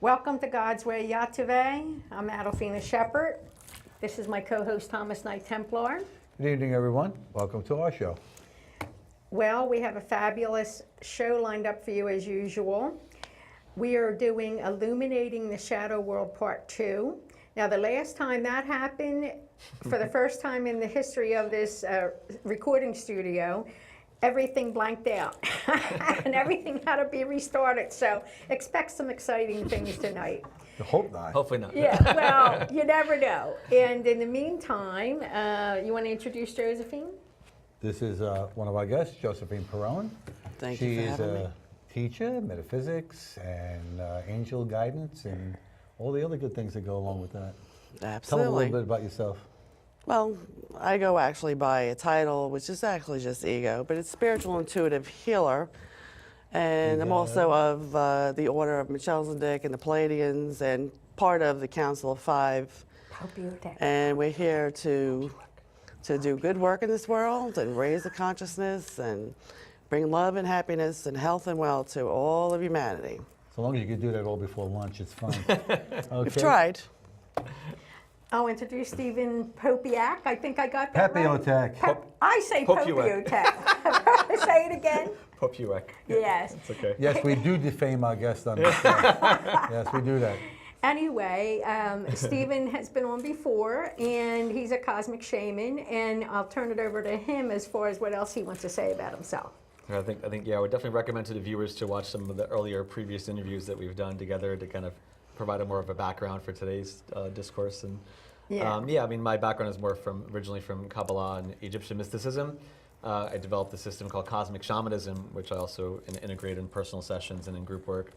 Welcome to God's Way, YTVY. I'm Adolphina, Shepherd. This is my co-host, Thomas Knight, Templar. Good evening, everyone. Welcome to our show. Well, we have a fabulous show lined up for you as usual. We are doing Illuminating the Shadow World Part 2. Now, the last time that happened, for the first time in the history of this recording studio, everything blanked out and everything had to be restarted. So expect some exciting things tonight. I hope not. Hopefully not. Yeah, well, you never know. And in the meantime, you want to introduce Josephine? This is one of our guests, Josephine Perone. Thank She you for is having me. a teacher, metaphysics, and angel guidance, and all the other good things that go along with that. Tell them a Absolutely. little bit about yourself. Well, I go actually by a title, which is actually just ego, but it's spiritual intuitive healer. And I'm also of the Order of Melchizedek and the Palladians and part of the Council of Five. Popiotek. And we're here to do good work in this world and raise the consciousness and bring love and happiness and health and wealth to all of humanity. So long as you can do that all before lunch, it's fine. Okay. We've tried. I'll introduce Stephen Popiotek. I think I got that right. Popiotek. I say Popiotek. Popiotek. Say it again. Popiotek. Yes. It's okay. Yes, we do defame our guests on this show. Yes, we do that. Anyway, Stephen has been on before, and he's a cosmic shaman, and I'll turn it over to him as far as what else he wants to say about himself. I think yeah, I would definitely recommend to the viewers to watch some of the earlier previous interviews that we've done together to kind of provide a more of a background for today's discourse. And Yeah. I mean, my background is more originally from Kabbalah and Egyptian mysticism. I developed a system called cosmic shamanism, which I also integrate in personal sessions and in group work.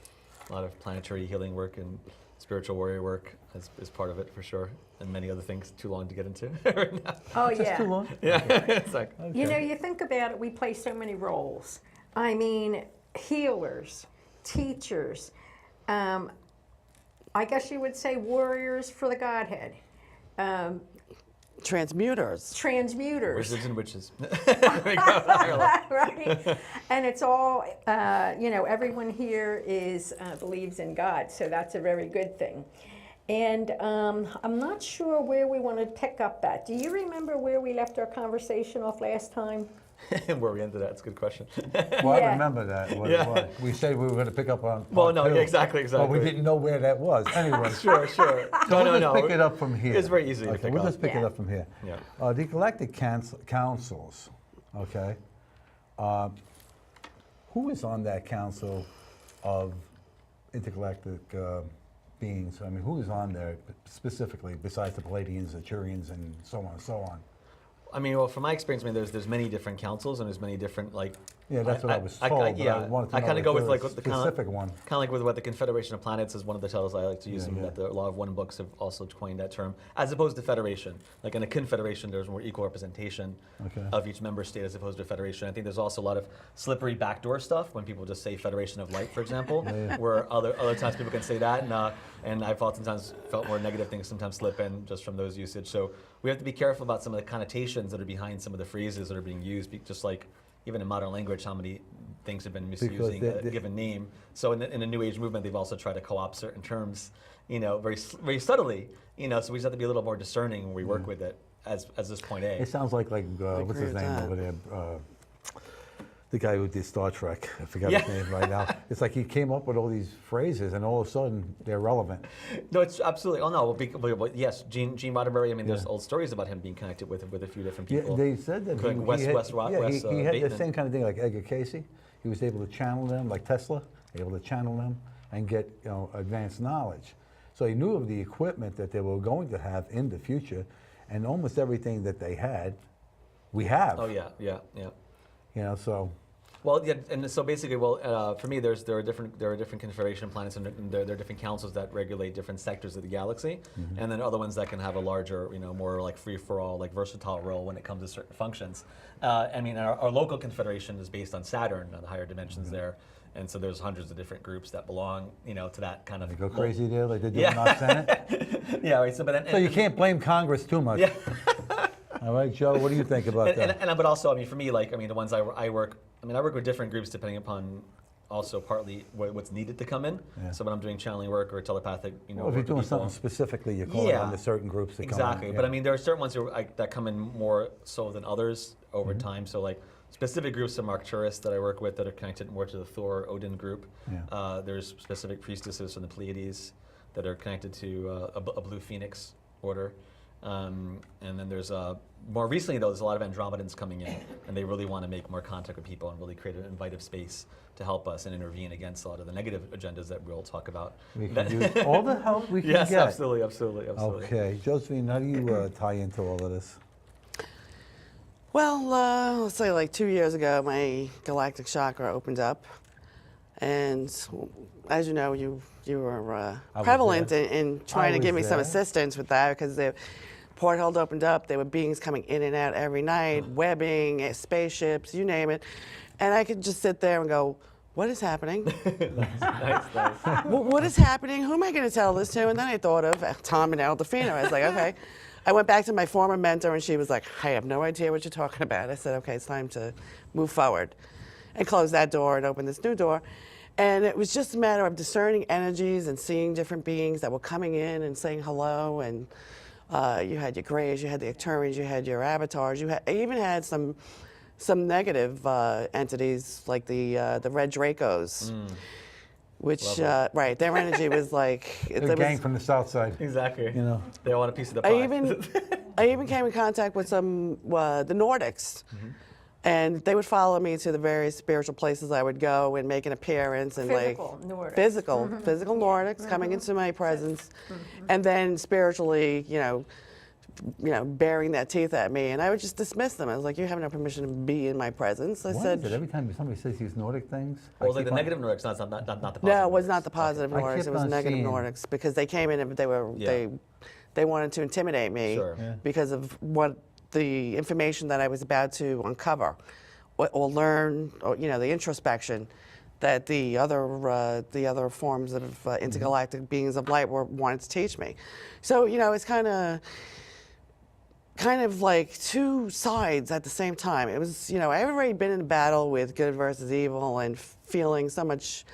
A lot of planetary healing work and spiritual warrior work is part of it for sure, and many other things too long to get into right now. Oh, Just yeah. too long. Yeah, it's like, You know, you think about it, we play so many roles. I mean, healers, teachers, I guess you would say warriors for the Godhead, Transmuters. transmuters. wizards and witches. There we go. Right? And it's all, everyone here believes in God, so that's a very good thing. And I'm not sure where we want to pick up at. Do you remember where we left our conversation off last time? Where we ended at, it's a good question. Well, Yeah. I remember that. What Yeah. it was. We said we were going to pick up on Well, part no, two, yeah, exactly. But we didn't know where that was. Anyway. Sure. We'll just pick it up from here. It's very easy to Okay, pick we'll up. just pick it Yeah. up from here. Yeah. The galactic councils, okay? Who is on that council of intergalactic beings? I mean, who is on there specifically besides the Palladians, the Turians, and so on and so on? I mean, well, from my experience, I mean, there's many different councils and there's many different Yeah, that's what I was told, but I wanted to know kind of if go there with like was what a the specific one. Kind of like with what the Confederation of Planets is one of the titles I like to use, Yeah, and yeah. that the Law of One books have also coined that term, as opposed to federation. Like in a confederation, there's more equal representation Okay. of each member state as opposed to a federation. I think there's also a lot of slippery backdoor stuff when people just say Federation of Light, for example, where other times people can say that, and I've oftentimes felt more negative things sometimes slip in just from those usage. So we have to be careful about some of the connotations that are behind some of the phrases that are being used, just like even in modern language, how many things have been misusing a given name. So in the New Age movement, they've also tried to co-opt certain terms, very very subtly, so we just have to be a little more discerning when we work with it as this point A. It sounds like what's agree his with name that. over there? The guy who did Star Trek. I forgot Yeah. his name right now. It's like he came up with all these phrases, and all of a sudden they're relevant. No, it's absolutely. Oh no, well, yes, Gene Roddenberry. I mean, there's Yeah. old stories about him being connected with a few different Yeah, people. they said that Like Wes had, Wes, he had the Bateman. same kind of thing like Edgar Casey. He was able to channel them, like Tesla, able to channel them and get advanced knowledge. So he knew of the equipment that they were going to have in the future, and almost everything that they had, we have. Oh yeah. So. Well, yeah, and so basically, for me, there are different confederation planets, and there are different councils that regulate different sectors of the galaxy, and then other ones that can have a larger, more like free for all, like versatile role when it comes to certain functions. I mean, our local confederation is based on Saturn, the higher dimensions there, and so there's hundreds of different groups that belong, to that kind of. They go crazy there, like they do in our Senate. Yeah, right. So, So you can't blame Congress too much. Yeah. All right, Joe, what do you think about that? But also, I mean, for me, the ones I work, I work with different groups depending upon also partly what's needed to come in. Yeah. So when I'm doing channeling work or telepathic, Well, if work you're with doing people, something specifically, you call it on to certain groups that exactly. come in. But I mean, there are certain ones that come in more so than others over time. So like specific groups of Arcturus that I work with that are connected more to the Thor Odin group. Yeah. There's specific priestesses from the Pleiades that are connected to a blue phoenix order. And then there's more recently though, there's a lot of Andromedans coming in, and they really want to make more contact with people and really create an invitive space to help us and intervene against a lot of the negative agendas that we'll talk about. We can use all the help we can Yes, get. absolutely. Okay, Josephine, how do you tie into all of this? Well, let's say like 2 years ago, my galactic chakra opened up, and as you know, you were was prevalent there. in trying to was give me some there. assistance with that because the portal opened up. There were beings coming in and out every night, webbing, spaceships, you name it, and I could just sit there and go, "What is happening? Nice. What is happening? Who am I going to tell this to?" And then I thought of Tom and Adolphina. I was like, okay. I went back to my former mentor, and she was like, "I have no idea what you're talking about." I said, "Okay, it's time to move forward," and close that door and open this new door. And it was just a matter of discerning energies and seeing different beings that were coming in and saying hello. And you had your Greys, you had the Arcturians, you had your avatars. I even had some negative entities like the Red Dracos. Which, right, their energy was like... The gang from the south side. Exactly. You know. They all want a piece of the pie. I even came in contact with some, the Nordics. And they would follow me to the various spiritual places I would go and make an appearance. And Physical Nordics. Physical Nordics coming into my presence. And then spiritually, baring their teeth at me. And I would just dismiss them. I was like, "You have no permission to be in my presence." I Why said, is it every time somebody says these Nordic things? Well, it was I like the keep on- negative Nordics, not the positive. No, it was not the Nordics. positive I Nordics. kept It was on negative seeing- Nordics because they came in and Yeah. they wanted to intimidate me Sure. Yeah. because of what the information that I was about to uncover or learn, or the introspection that the other forms of intergalactic beings of light wanted to teach me. So it's kind of like two sides at the same time. It was, I've already been in a battle with good versus evil and feeling so much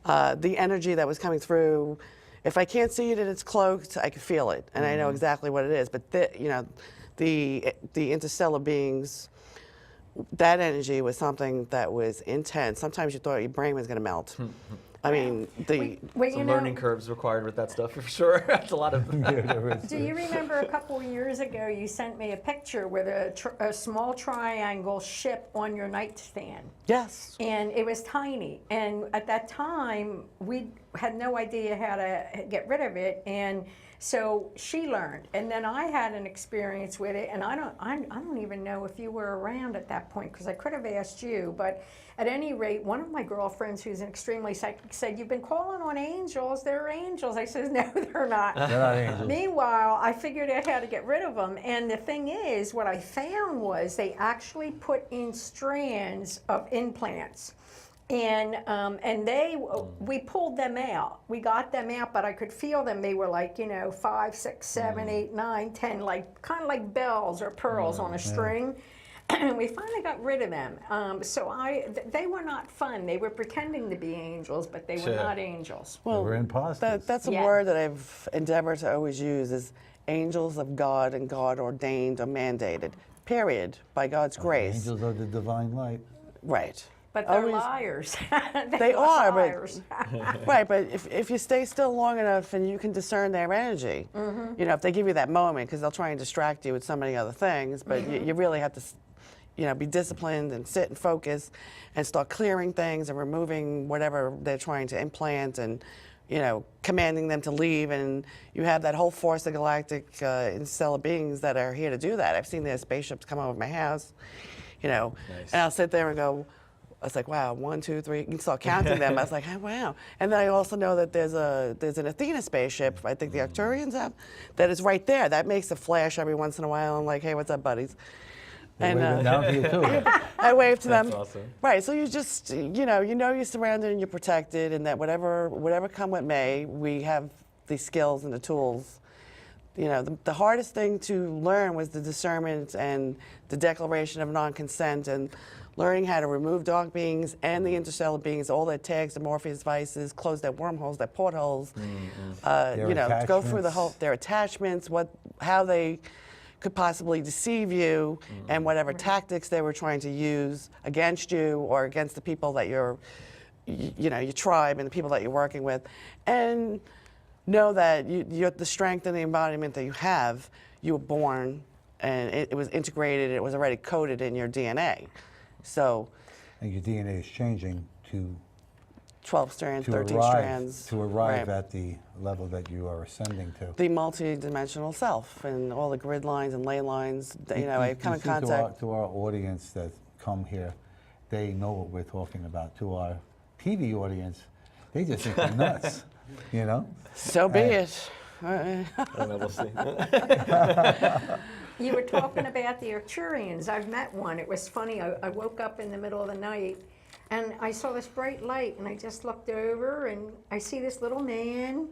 the energy that was coming through. If I can't see it and it's cloaked, I can feel it, and I know exactly what it is. But the interstellar beings, that energy was something that was intense. Sometimes you thought your brain was going to melt. I mean, Well, Some learning curves required with that stuff for sure. That's a lot of. Yeah, there is. Do you remember a couple of years ago you sent me a picture with a small triangle ship on your nightstand? yes. And it was tiny. And at that time, we had no idea how to get rid of it. And so she learned. And then I had an experience with it. And I don't even know if you were around at that point because I could have asked you. But at any rate, one of my girlfriends who's an extremely psychic said, "You've been calling on angels. They're angels." I said, "No, they're not." They're not angels. Meanwhile, I figured out how to get rid of them. And the thing is, what I found was they actually put in strands of implants. And we pulled them out. We got them out, but I could feel them. They were like 5, 6, 7, 8, 9, 10, like kind of like bells or pearls on a string. And we finally got rid of them. They were not fun. They were pretending to be angels, but they were Sure. not angels. Well, we're imposters. That's a Yeah. word that I've endeavored to always use is angels of God and God ordained or mandated, period, by God's grace. Angels of the divine light. Right. But they're Always- liars. They are, but- liars. Right, but if you stay still long enough and you can discern their energy, if they give you that moment, because they'll try and distract you with so many other things, but you really have to, be disciplined and sit and focus and start clearing things and removing whatever they're trying to implant and, commanding them to leave. And you have that whole force of galactic interstellar beings that are here to do that. I've seen their spaceships come over my house, Nice. and I'll sit there and go, I was like, wow, 1, 2, 3. You can start counting them. I was like, oh, wow. And then I also know that there's an Athena spaceship, I think the Arcturians have, that is right there. That makes a flash every once in a while. I'm like, hey, what's up, buddies? They're waving down to you too. I wave to them. That's awesome. Right. So you just, you're surrounded and you're protected, and that whatever come what may, we have the skills and the tools. The hardest thing to learn was the discernment and the declaration of non-consent and learning how to remove dark beings and the interstellar beings, all their tags, their Morpheus devices, close their wormholes, their portholes, Their you know, go through the attachments. whole, their attachments, how they could possibly deceive you, and whatever tactics they were trying to use against you or against the people that you're, you know, your tribe and the people that you're working with, and know that you're the strength and the embodiment that you have. You were born, and it was integrated. It was already coded in your DNA. So, And your DNA is changing to 12 strands, 13 arrive, strands. to arrive right. at the level that you are ascending to. The multi-dimensional self and all the grid lines and ley lines. You know, I come in see, contact. to our audience that come here, they know what we're talking about. To our TV audience, they just think we're nuts, you know? So be And- it. I don't know, we'll see. You were talking about the Arcturians. I've met one. It was funny. I woke up in the middle of the night and I saw this bright light, and I just looked over and I see this little man,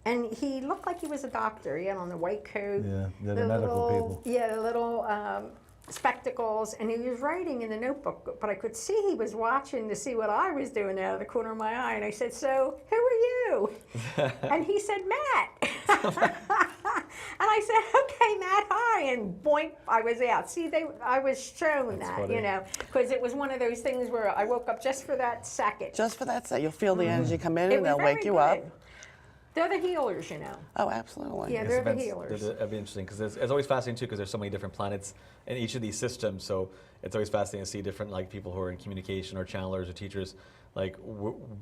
and he looked like he was a doctor. He had on the white coat. Yeah, they're the medical people. Yeah, the little spectacles, and he was writing in the notebook, but I could see he was watching to see what I was doing out of the corner of my eye, and I said, "So, who are you?" And he said, "Matt." And I said, "Okay, Matt, hi," and boink, I was out. See, I was shown That's that, funny. you know, because it was one of those things where I woke up just for that second. Just for that set, you'll feel the energy come in It and was they'll very wake you up. good. They're the healers, you know. Oh, absolutely. Yeah, These they're the events, healers. That'd be interesting because it's always fascinating too because there's so many different planets in each of these systems. So it's always fascinating to see different like people who are in communication or channelers or teachers, like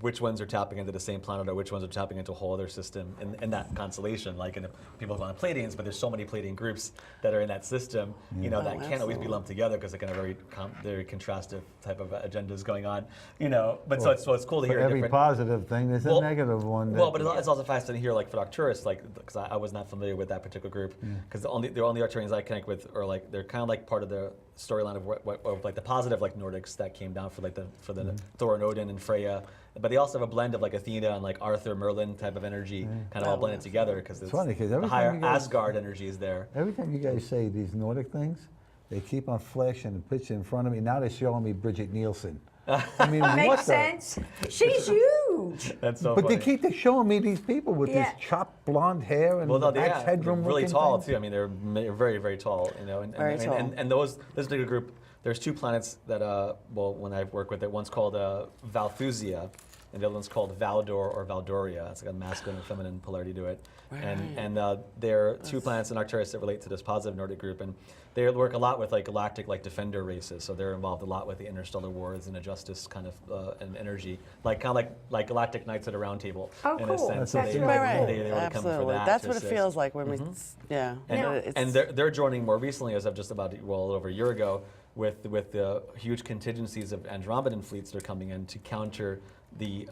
which ones are tapping into the same planet or which ones are tapping into a whole other system in that constellation. Like in people call them Pleiadians, but there's so many Pleiadian groups that are in that system. You know, Oh, that can't always be absolutely. lumped together because they're kind of very contrastive type of agendas going on. You know, but so it's cool to For hear every different. positive thing, there's a negative one. Well, but it's also fascinating to hear, like for Arcturus, like because I was not familiar with that particular group, because the only Arcturians I connect with are like they're kind of like part of the storyline of like the positive like Nordics that came down for the Thor and Odin and Freya, but they also have a blend of like Athena and like Arthur Merlin type of energy, kind of all blended together because It's funny, 'cause the every time higher you guys- Asgard energy is there. Every time you guys say these Nordic things, they keep on flashing the picture in front of me. Now they're showing me Bridget Nielsen. I mean, what Makes the? sense. She's huge. That's so But funny. they keep showing me these people with Yeah. this chopped blonde hair and Well, no, max they're headroom really looking tall things. too. I mean, they're very, very tall. You know, Very tall. and this particular group, there's two planets that well, when I work with it, one's called Valthusia, and the other one's called Valdor or Valdoria. It's like a masculine and feminine polarity to it. And there are two planets in Arcturus that relate to this positive Nordic group, and they work a lot with like galactic like defender races. So they're involved a lot with the interstellar wars and a justice kind of and energy, like kind of like galactic knights at a round table. Oh, in cool. a sense. That's So really Right, cool. they really come for absolutely. that That's to what it assist. feels like when we, yeah. Now- And they're joining more recently, as of just about a little over a year ago, with the huge contingencies of Andromedan fleets that are coming in to counter the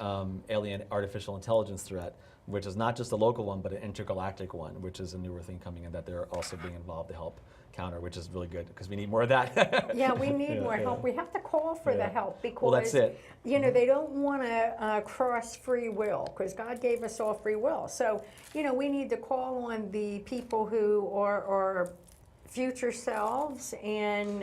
alien artificial intelligence threat, which is not just a local one, but an intergalactic one, which is a newer thing coming in that they're also being involved to help counter, which is really good because we need more of that. Yeah, we need more yeah. help. We have to call for the Yeah. help because, Well, that's it. you know, they don't want to cross free will because God gave us all free will. So, you know, we need to call on the people who are our future selves and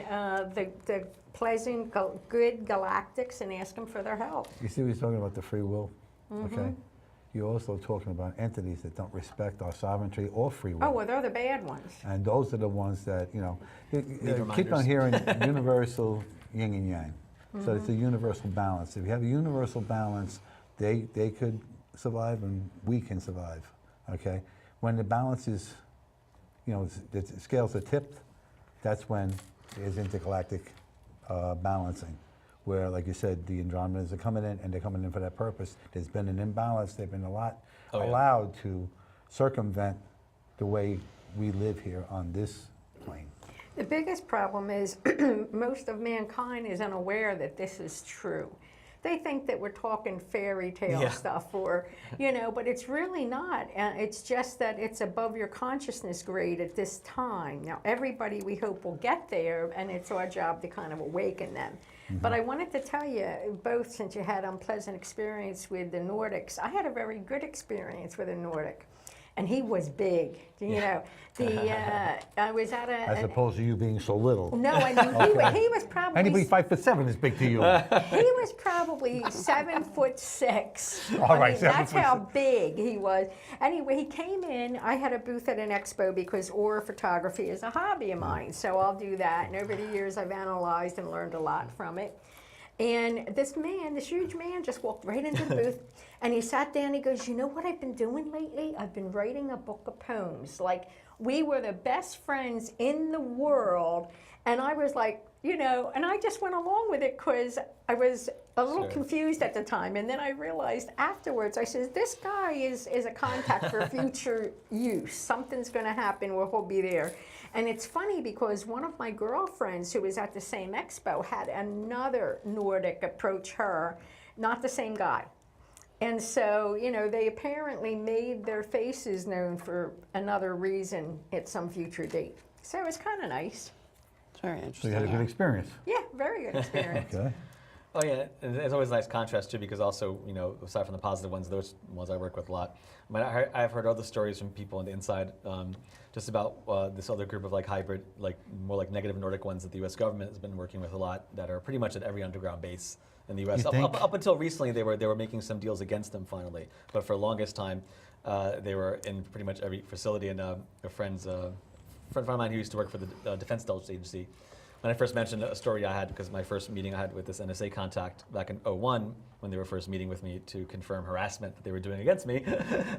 the pleasant, good galactics and ask them for their help. You see, we're talking about the free will, okay? You're also talking about entities that don't respect our sovereignty or free will. Oh, well, they're the bad ones. And those are the ones that, you know, keep reminders. on hearing universal yin and yang. So it's a universal balance. If you have a universal balance, they could survive and we can survive, okay? When the balance is, you know, the scales are tipped, that's when there's intergalactic balancing. Where, like you said, the Andromedans are coming in, and they're coming in for that purpose. There's been an imbalance. They've been allowed to circumvent the way we live here on this plane. The biggest problem is most of mankind is unaware that this is true. They think that we're talking fairy tale Yeah. stuff or, you know, but it's really not. It's just that it's above your consciousness grade at this time. Now, everybody we hope will get there, and it's our job to kind of awaken them. But I wanted to tell you, both since you had unpleasant experience with the Nordics, I had a very good experience with a Nordic. and he was big. You know, I was at As a. opposed to you being so little. No, I mean, he was probably. Anybody 5'7" is big to you. He was probably 7'6". All right, I mean, that's 7'6". how big he was. Anyway, he came in. I had a booth at an expo because aura photography is a hobby of mine, so I'll do that. And over the years, I've analyzed and learned a lot from it. And this man, this huge man, just walked right into the booth, and he sat down. He goes, "You know what I've been doing lately? I've been writing a book of poems. Like, we were the best friends in the world." And I was like, you know, and I just went along with it because I was a little confused at the time. And then I realized afterwards, I said, this guy is a contact for future use. Something's going to happen where he'll be there. And it's funny because one of my girlfriends who was at the same expo had another Nordic approach her, not the same guy. And so, you know, they apparently made their faces known for another reason at some future date. So it was kind of nice. It's very So interesting. you had a good experience. Yeah, very good experience. Okay. Oh yeah, and it's always a nice contrast too, because also, you know, aside from the positive ones, those ones I work with a lot. I mean, I've heard other stories from people on the inside, just about this other group of like hybrid, like more like negative Nordic ones that the U.S. government has been working with a lot, that are pretty much at every underground base in the U.S. You think? Up until recently, they were making some deals against them finally, but for the longest time, they were in pretty much every facility. And a friend of mine who used to work for the Defense Intelligence Agency. When I first mentioned a story I had, because my first meeting I had with this NSA contact back in 2001, when they were first meeting with me to confirm harassment that they were doing against me,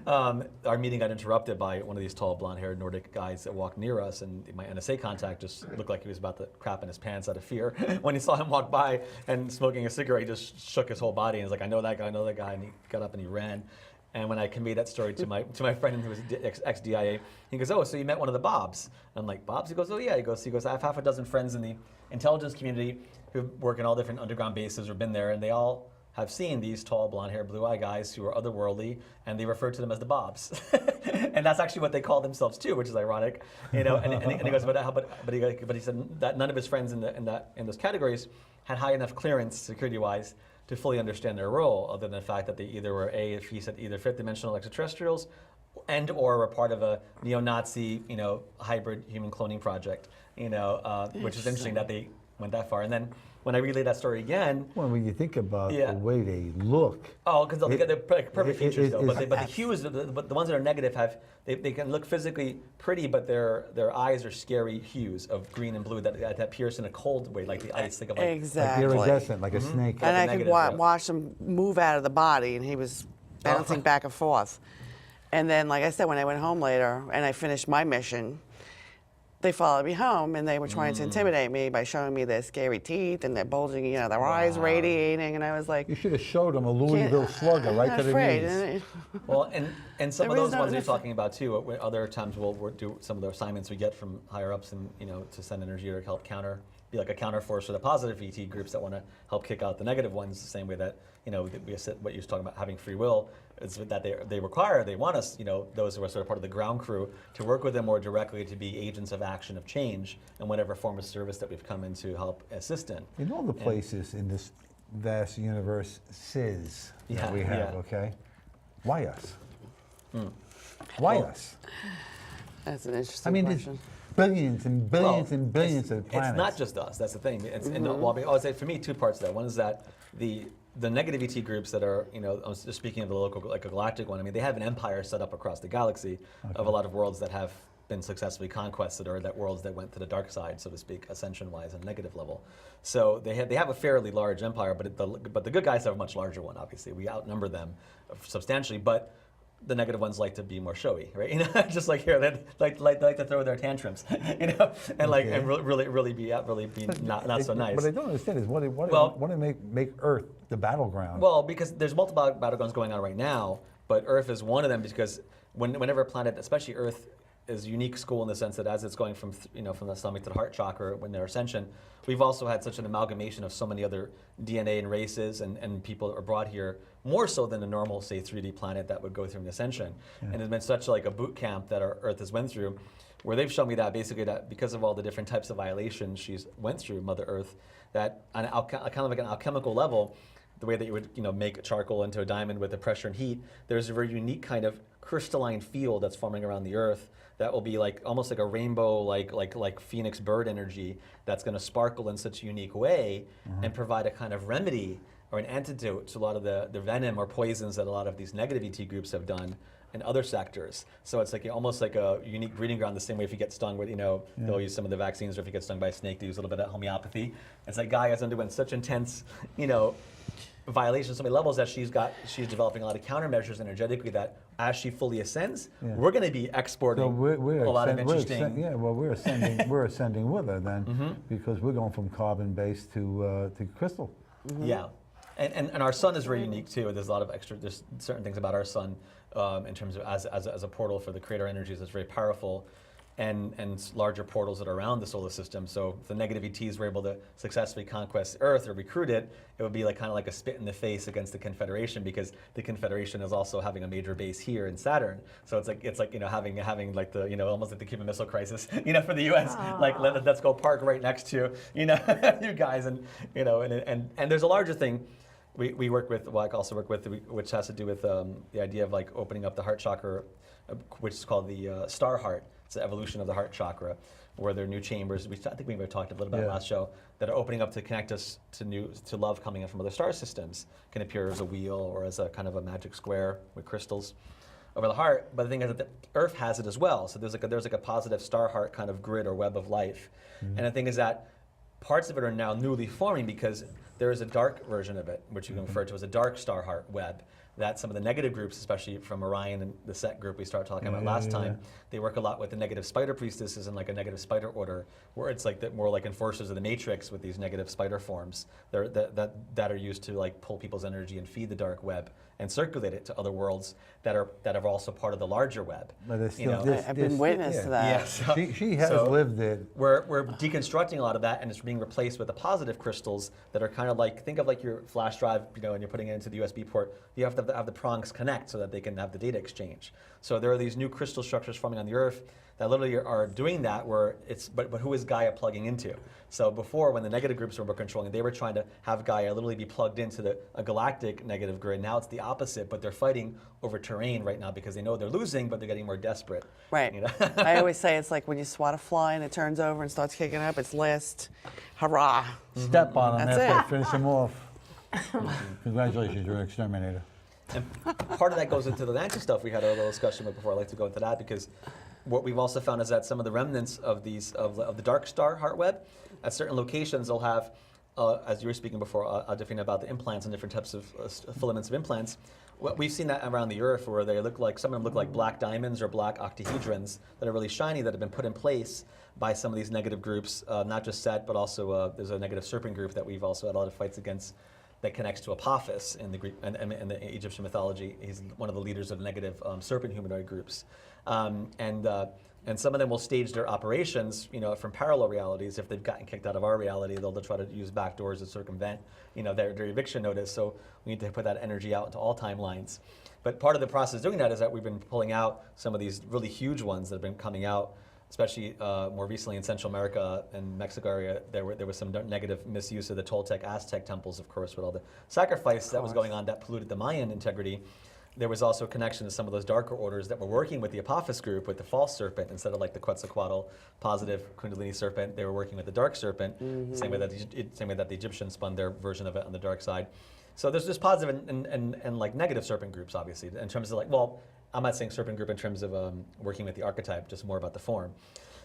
our meeting got interrupted by one of these tall, blonde-haired Nordic guys that walked near us, and my NSA contact just looked like he was about to crap in his pants out of fear. When he saw him walk by and smoking a cigarette, he just shook his whole body and was like, "I know that guy, I know that guy," and he got up and he ran. And when I conveyed that story to my friend who was ex-DIA, he goes, "Oh, so you met one of the Bobs?" And I'm like, "Bobs?" He goes, "Oh yeah." He goes, "I have half a dozen friends in the intelligence community who work in all different underground bases or been there, and they all have seen these tall, blonde-haired, blue-eyed guys who are otherworldly, and they refer to them as the Bobs." And that's actually what they call themselves too, which is ironic, you know. And he goes, but he said that none of his friends in those categories had high enough clearance, security-wise, to fully understand their role, other than the fact that they either were he said either fifth-dimensional extraterrestrials, and or were part of a neo-Nazi, you know, hybrid human cloning project, you know, which is interesting that they went that far. And then when I relay that story again, Well, when you think about Yeah. the way they look, because they're perfect features though, but the it's- hues, but the ones that are negative they can look physically pretty, but their eyes are scary hues of green and blue that pierce in a cold way, like the ice. Think of like, like Exactly. iridescent, like a snake. And the I could negative, yeah. watch him move out of the body, and he was bouncing back and forth. And then, like I said, when I went home later and I finished my mission, they followed me home, and they were trying to intimidate me by showing me their scary teeth and their bulging, you know, their eyes radiating, and I was like, You should have showed them a Louisville slugger right I'm to the afraid. knees. Well, and some There of is those no ones you're difference. talking about too. Other times we'll do some of the assignments we get from higher ups, and you know, to send energy or help be like a counter force for the positive ET groups that want to help kick out the negative ones. The same way that, you know, we said what you're talking about, having free will, is that they want us, you know, those who are sort of part of the ground crew, to work with them more directly, to be agents of action, of change, in whatever form of service that we've come in to help assist in. In all the places in this vast universe, that Yeah, we have, yeah. okay? Why us? Why us? That's an interesting I mean, there's question. billions and billions and billions of planets. It's not just us. That's the thing. I would say for me, two parts of that. One is that the negative ET groups that are, you know, I was just speaking of the local, like a galactic one. I mean, they have an empire set up across the galaxy of a lot of worlds that have been successfully conquested, or that worlds that went to the dark side, so to speak, ascension-wise, on a negative level. So they have a fairly large empire, but the good guys have a much larger one. Obviously, we outnumber them substantially, but the negative ones like to be more showy, right? You know, just like here, they like to throw their tantrums, you know, and like and really be not so nice. What I don't understand is what to make Earth the battleground. Well, because there's multiple battlegrounds going on right now, but Earth is one of them, because whenever a planet, especially Earth, is a unique school in the sense that as it's going from from the stomach to the heart chakra when their ascension, we've also had such an amalgamation of so many other DNA and races and people are brought here more so than a normal, say, 3D planet that would go through an ascension. Yeah. And it's been such like a boot camp that our Earth has went through, where they've shown me that basically that because of all the different types of violations she's went through, Mother Earth, that on kind of like an alchemical level, the way that you would, make charcoal into a diamond with the pressure and heat, there's a very unique kind of crystalline field that's forming around the Earth that will be like almost like a rainbow, like phoenix bird energy that's going to sparkle in such a unique way and provide a kind of remedy or an antidote to a lot of the venom or poisons that a lot of these negative ET groups have done in other sectors. So it's like almost like a unique breeding ground, the same way if you get stung with, they'll use some of the vaccines, or if you get stung by a snake, they use a little bit of homeopathy. It's like Gaia's underwent such intense, violations on so many levels that she's developing a lot of countermeasures energetically that as she fully ascends, we're going to be exporting a lot of interesting. We're ascending with her then, because we're going from carbon-based to crystal. Yeah, and our sun is very unique too. There's a lot of there's certain things about our sun in terms of as a portal for the creator energies that's very powerful. And larger portals that are around the solar system. So if the negative ETs were able to successfully conquest Earth or recruit it, it would be like kind of like a spit in the face against the Confederation, because the Confederation is also having a major base here in Saturn. So it's like having like the almost like the Cuban Missile Crisis for the U.S. Like let's go park right next to you guys, and there's a larger thing. We work with, I also work with, which has to do with the idea of like opening up the heart chakra, which is called the star heart. It's the evolution of the heart chakra, where there are new chambers. I think we may have talked a little about last show, that are opening up to connect us to love coming in from other star systems. Can appear as a wheel or as a kind of a magic square with crystals over the heart. But the thing is that the Earth has it as well. So there's like a positive star heart kind of grid or web of life. And the thing is that parts of it are now newly forming because there is a dark version of it, which you can refer to as a dark star heart web. That some of the negative groups, especially from Orion and the Set group we started talking about last time, they work a lot with the negative spider priestesses and like a negative spider order, where it's like more like enforcers of the matrix with these negative spider forms that are used to like pull people's energy and feed the dark web and circulate it to other worlds that are also part of the larger web. But I've been witness to that. Yeah, so, she has lived it. We're deconstructing a lot of that, and it's being replaced with the positive crystals that are kind of like, think of like your flash drive, and you're putting it into the USB port. You have to have the prongs connect so that they can have the data exchange. So there are these new crystal structures forming on the Earth that literally are doing that, where but who is Gaia plugging into? So before, when the negative groups were controlling, they were trying to have Gaia literally be plugged into a galactic negative grid. Now it's the opposite, but they're fighting over terrain right now because they know they're losing, but they're getting more desperate. Right. I always say it's like when you swat a fly and it turns over and starts kicking up, it's last hurrah. Step on them That's after it. they finish them off. Congratulations, you're an exterminator. And part of that goes into the Atlantis stuff we had a little discussion with before. I'd like to go into that, because what we've also found is that some of the remnants of the dark star heart web, at certain locations, they'll have, as you were speaking before, Adolphina, about the implants and different types of filaments of implants. We've seen that around the Earth, where they look like, some of them look like black diamonds or black octahedrons that are really shiny, that have been put in place by some of these negative groups, not just Set, but also there's a negative serpent group that we've also had a lot of fights against, that connects to Apophis in the Greek and the Egyptian mythology. He's one of the leaders of negative serpent humanoid groups, and some of them will stage their operations, from parallel realities. If they've gotten kicked out of our reality, they'll try to use back doors to circumvent, their eviction notice. So we need to put that energy out into all timelines. But part of the process doing that is that we've been pulling out some of these really huge ones that have been coming out, especially more recently in Central America and Mexico area. There was some negative misuse of the Toltec Aztec temples, of course, with all the sacrifice that was going on that polluted the Mayan integrity. There was also a connection to some of those darker orders that were working with the Apophis group, with the false serpent, instead of like the Quetzalcoatl positive Kundalini serpent. They were working with the dark serpent, same way that the Egyptians spun their version of it on the dark side. So there's just positive and like negative serpent groups, obviously, in terms of like, well, I'm not saying serpent group in terms of working with the archetype, just more about the form.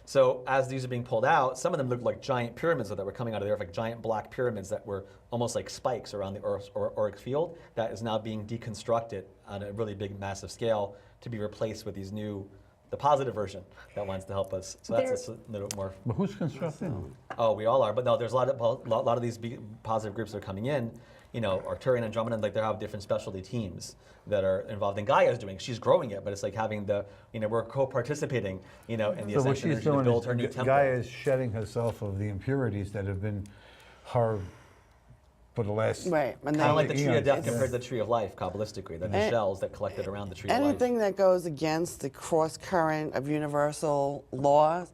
So as these are being pulled out, some of them look like giant pyramids that were coming out of the Earth, like giant black pyramids that were almost like spikes around the Earth's auric field, that is now being deconstructed on a really big, massive scale to be replaced with these new, the positive version that wants to help us. So that's a little more. But who's constructing? Oh, we all are. But no, there's a lot of these positive groups that are coming in. Arcturian, Andromeda, like they have different specialty teams that are involved in Gaia's doing. She's growing it, but it's like having we're co-participating, in the ascension energy to build her new temple. Gaia is shedding herself of the impurities that have been her for the last. Right. And Kind of like the tree of death it's- compared to the tree of life, Kabbalistically, the shells that collected around the tree of life. anything that goes against the cross current of universal laws,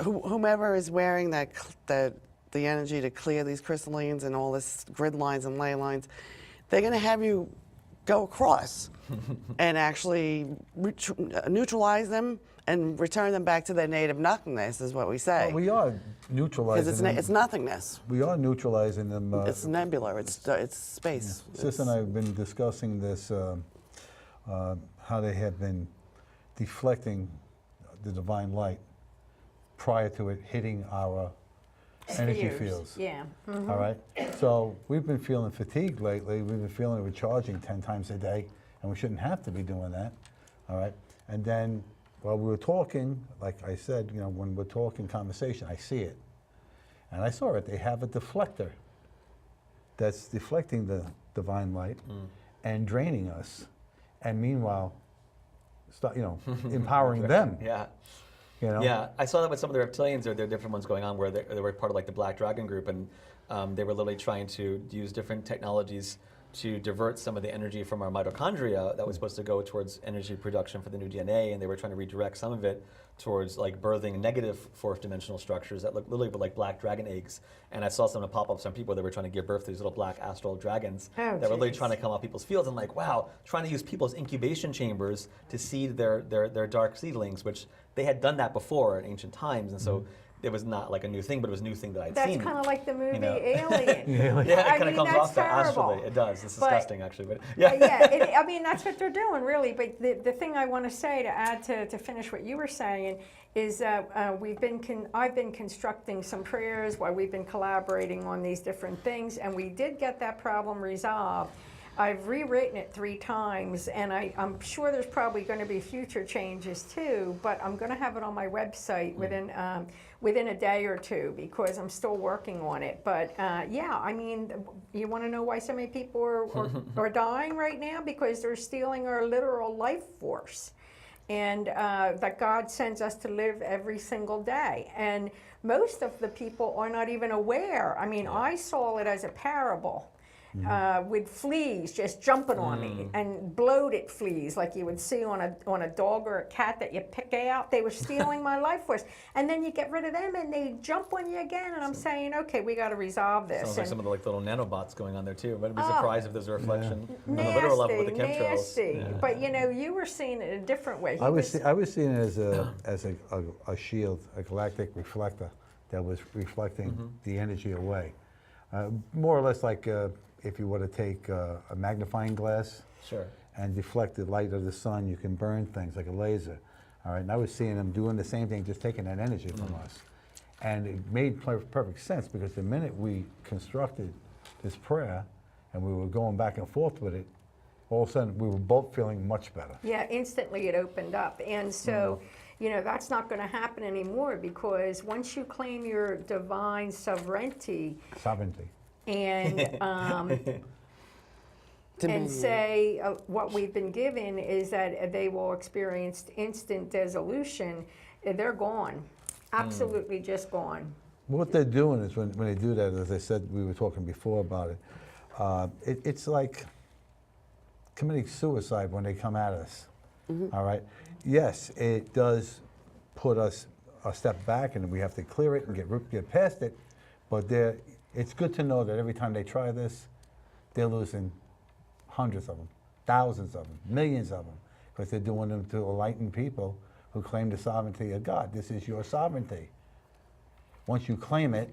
whomever is wearing that the energy to clear these crystallines and all this grid lines and ley lines, they're going to have you go across and actually neutralize them and return them back to their native nothingness, is what we say. Well, we are neutralizing Because them. it's nothingness. We are neutralizing them. It's nebula. It's space. Sis and I have been discussing this, how they have been deflecting the divine light prior to it hitting our energy Spheres, fields. Yeah. All right. So we've been feeling fatigued lately. We've been feeling we're charging 10 times a day, and we shouldn't have to be doing that. All right. And then while we were talking, like I said, you know, when we're talking conversation, I see it. And I saw it. They have a deflector that's deflecting the divine light and draining us. And meanwhile, you know, empowering them. Yeah. You know? Yeah, I saw that with some of the reptilians. There are different ones going on where they were part of like the Black Dragon group, and they were literally trying to use different technologies to divert some of the energy from our mitochondria that was supposed to go towards energy production for the new DNA, and they were trying to redirect some of it towards like birthing negative fourth dimensional structures that look literally like black dragon eggs. And I saw some of the pop up some people that were trying to give birth to these little black astral dragons Oh, that were literally geez. trying to come out people's fields, and like, wow, trying to use people's incubation chambers to seed their dark seedlings, which they had done that before in ancient times, and so it was not like a new thing, but it was a new thing that I'd That's seen. kind of like the movie know. Alien. Yeah, it I kind of mean, comes that's off that astrally. terrible. It does. It's But- disgusting, actually. But yeah. I mean, that's what they're doing, really. But the thing I want to say to add to finish what you were saying is that I've been constructing some prayers while we've been collaborating on these different things, and we did get that problem resolved. I've rewritten it 3 times, and I'm sure there's probably going to be future changes too, but I'm going to have it on my website within a day or two, because I'm still working on it. But yeah, I mean, you want to know why so many people are dying right now? Because they're stealing our literal life force, and that God sends us to live every single day. And most of the people are not even aware. I mean, I saw it as a parable. With fleas just jumping on me, and bloated fleas like you would see on a dog or a cat that you pick out. They were stealing my life force, and then you get rid of them and they jump on you again. And I'm saying, okay, we got to resolve this. Sounds like And some of the like little nanobots going on there too. But I'd be surprised if there's a reflection on the nasty, literal level with the chemtrails. nasty. Yeah. But you know, you were seeing it a different way. I was seeing it as a shield, a galactic reflector that was reflecting the energy away. More or less like if you were to take a magnifying glass Sure. and deflect the light of the sun, you can burn things like a laser. All right, and I was seeing them doing the same thing, just taking that energy from us. And it made perfect sense, because the minute we constructed this prayer and we were going back and forth with it, all of a sudden we were both feeling much better. Yeah, instantly it opened up. And so, you know, that's not going to happen anymore, because once you claim your divine sovereignty Sovereignty. and and say what we've been given is that they will experience instant dissolution, they're gone. Absolutely just gone. What they're doing is when they do that, as I said, we were talking before about it, it's like committing suicide when they come at us. All right? Yes, it does put us a step back, and we have to clear it and get past it, but it's good to know that every time they try this, they're losing hundreds of them, thousands of them, millions of them, because they're doing them to enlightened people who claim the sovereignty of God. This is your sovereignty. Once you claim it,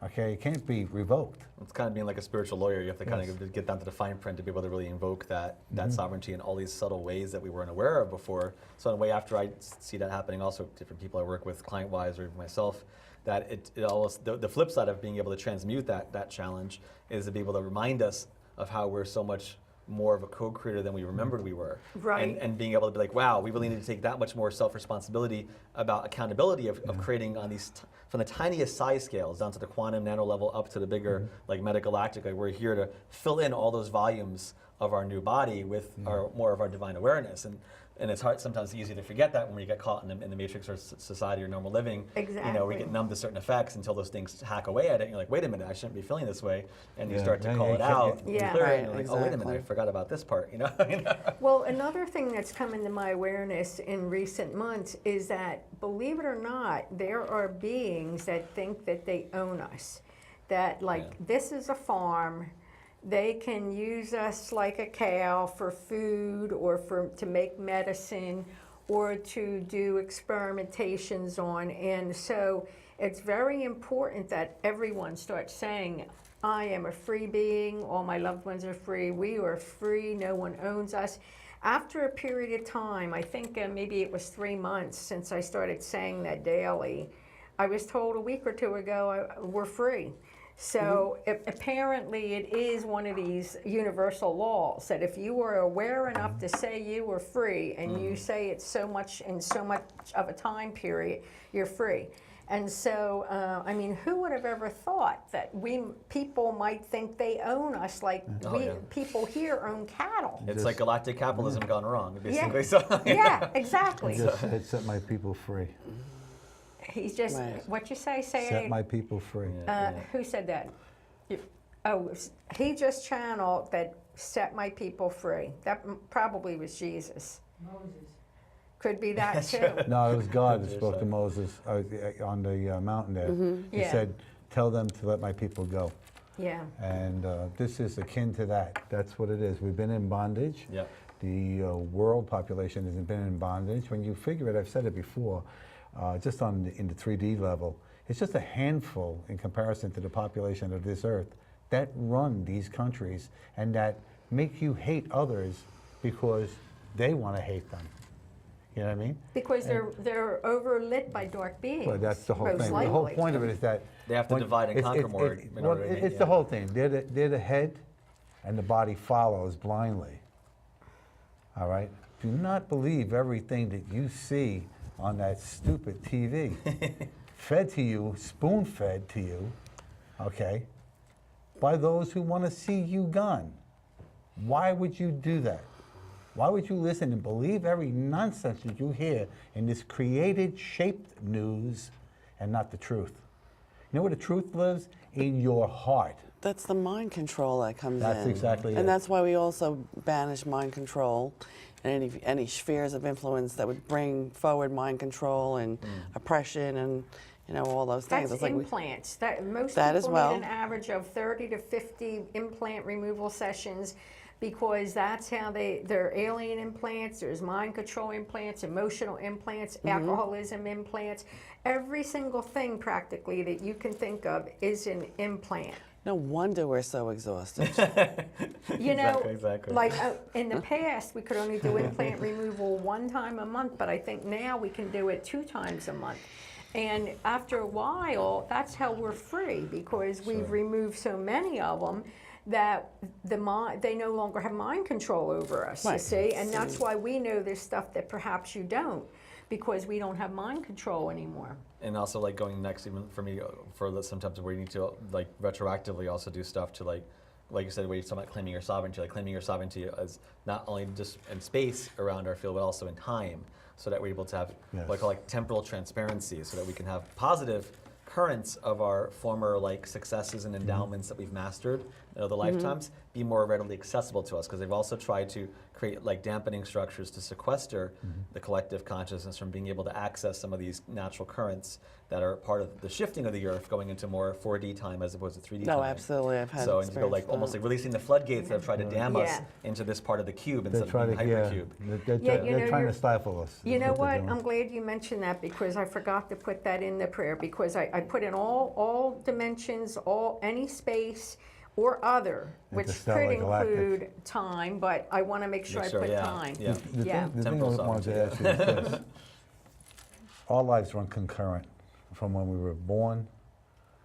okay, it can't be revoked. It's kind of being like a spiritual lawyer. You have to kind of get down to the fine print to be able to really invoke that sovereignty in all these subtle ways that we weren't aware of before. So in a way, after I see that happening, also different people I work with, client-wise or even myself, that it almost, the flip side of being able to transmute that challenge is to be able to remind us of how we're so much more of a co-creator than we remembered we were. Right. And being able to be like, wow, we really need to take that much more self-responsibility about accountability of creating on these, from the tiniest size scales down to the quantum nano level up to the bigger, like metagalactic. Like, we're here to fill in all those volumes of our new body with more of our divine awareness. And And it's hard, sometimes easy to forget that when we get caught in the matrix or society or normal living. You know, we get Exactly. numb to certain effects until those things hack away at it. And you're like, wait a minute, I shouldn't be feeling this way. And you Yeah. start to Yeah, call yeah, it you out. can't- And Yeah. clear it, Right, and you're like, oh, wait a minute, I exactly. forgot about this part, you know? Well, another thing that's come into my awareness in recent months is that, believe it or not, there are beings that think that they own us. That, like, this is a farm. They can use us like a cow for food or to make medicine or to do experimentations on. And so it's very important that everyone starts saying, I am a free being, all my loved ones are free, we are free, no one owns us. After a period of time, I think maybe it was 3 months since I started saying that daily, I was told a week or two ago, we're free. So apparently it is one of these universal laws that if you are aware enough to say you are free and you say it's so much in so much of a time period, you're free. And so, I mean, who would have ever thought that people might think they own us like people here own cattle? It's like galactic capitalism gone wrong, basically. Yeah, So, yeah, exactly. Just said, set my people free. He's just, Right. what you say Set it. my people free. Who said that? He just channeled that set my people free. That probably was Jesus. Moses. Could be that too. No, it was God that spoke to Moses on the mountain there. He Yeah. said, tell them to let my people go. Yeah. And this is akin to that. That's what it is. We've been in bondage. Yeah. The world population has been in bondage. When you figure it, I've said it before, just in the 3D level, it's just a handful in comparison to the population of this earth that run these countries and that make you hate others because they want to hate them. You know what I mean? Because they're overlit by dark beings. Well, that's the whole most thing. The whole likely. point of it is that They have to when- divide and conquer more in well, order to make- it's the whole thing. They're the head, and the body follows blindly. All right. Do not believe everything that you see on that stupid TV, fed to you, spoon-fed to you, okay, by those who want to see you gone. Why would you do that? Why would you listen and believe every nonsense that you hear in this created, shaped news and not the truth? You know where the truth lives? In your heart. That's the mind control that comes in. That's exactly it. And that's why we also banish mind control and any spheres of influence that would bring forward mind control and oppression and all those things. That's It's like implants. Most That people as well. need an average of 30 to 50 implant removal sessions because that's how they're alien implants, there's mind control implants, emotional implants, alcoholism implants. Every single thing practically that you can think of is an implant. no wonder we're so exhausted. You know, Exactly. like in the past, we could only do implant removal 1 time a month, but I think now we can do it 2 times a month. And after a while, that's how we're free because we've removed so many of them that they no longer have mind control over us, you Right. see? And that's why we know there's stuff that perhaps you don't, because we don't have mind control anymore. And also, like, going next, even for me, sometimes where you need to, like, retroactively also do stuff to, like you said, where you're talking about claiming your sovereignty, like claiming your sovereignty as not only just in space around our field, but also in time, so that we're able to have what I call like temporal transparency, so that we can have positive currents of our former like successes and endowments that we've mastered in other lifetimes be more readily accessible to us, because they've also tried to create like dampening structures to sequester the collective consciousness from being able to access some of these natural currents that are part of the shifting of the earth going into more 4D time as opposed to 3D time. No, absolutely. I've had So instead of like experience almost with like releasing the floodgates that have tried to dam us Yeah. into this part of the cube They're instead of trying being to, hypercube. Yeah, trying you're- to stifle us. You is know they're what? doing. I'm glad you mentioned that because I forgot to put that in the prayer because I put in all dimensions, any space or other, which Interstellar, could galactic. include time, but I want to make sure I put time. Yeah. The Yeah. thing I Temporal wanted to ask you is this. Our lives run concurrent from when we were born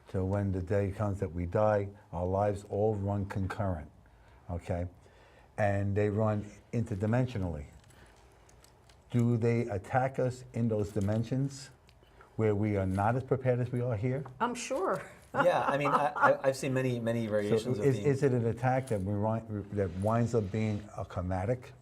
to when the day comes that we die. Our lives all run concurrent, okay? And they run interdimensionally. Do they attack us in those dimensions where we are not as prepared as we are here? I'm sure. Yeah, I mean, I've seen many So variations of is themes. it an attack that winds up being a chromatic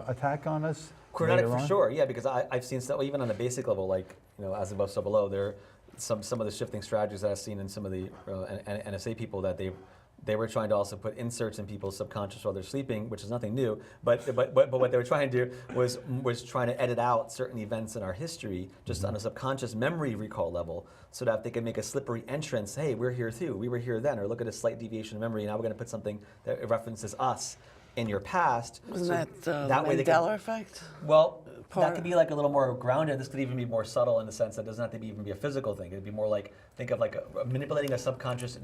attack on us? Chronotic later for on? sure, yeah, because I've seen stuff even on the basic level, like as above, so below. There, some of the shifting strategies that I've seen in some of the NSA people that they were trying to also put inserts in people's subconscious while they're sleeping, which is nothing new. But what they were trying to do was trying to edit out certain events in our history just on a subconscious memory recall level, so that they could make a slippery entrance. Hey, we're here too. We were here then. Or look at a slight deviation of memory. Now we're going to put something that references us in your past. Wasn't so that the way Mandela effect? Well, Part- that could be like a little more grounded. This could even be more subtle in the sense that it doesn't have to even be a physical thing. It'd be more like, think of like manipulating a subconscious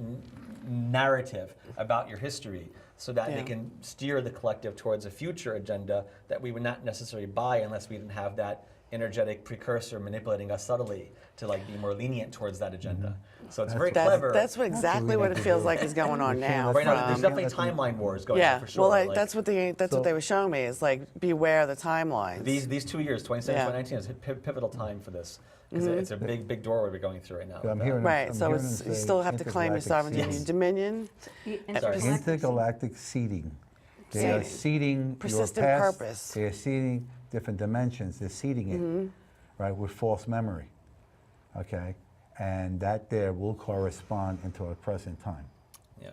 narrative about your history so that they can steer the collective towards a future agenda that we would not necessarily buy unless we didn't have that energetic precursor manipulating us subtly to like be more lenient towards that agenda. So it's very clever. That's exactly what it feels like is going on now. Right now, there's from- definitely timeline wars going on for sure. well, like, that's what they were showing me is like beware the timelines. these 2 years, 2017, 2019, is a pivotal time for this because it's a big doorway we're going through right now. I'm with hearing that. Right, so it's, you still have to claim your sovereignty and your dominion. Intergalactic seeding. They are seeding Persistent your past. purpose. They are seeding different dimensions. They're seeding it, right, with false memory. Okay, and that there will correspond into our present time, Yeah.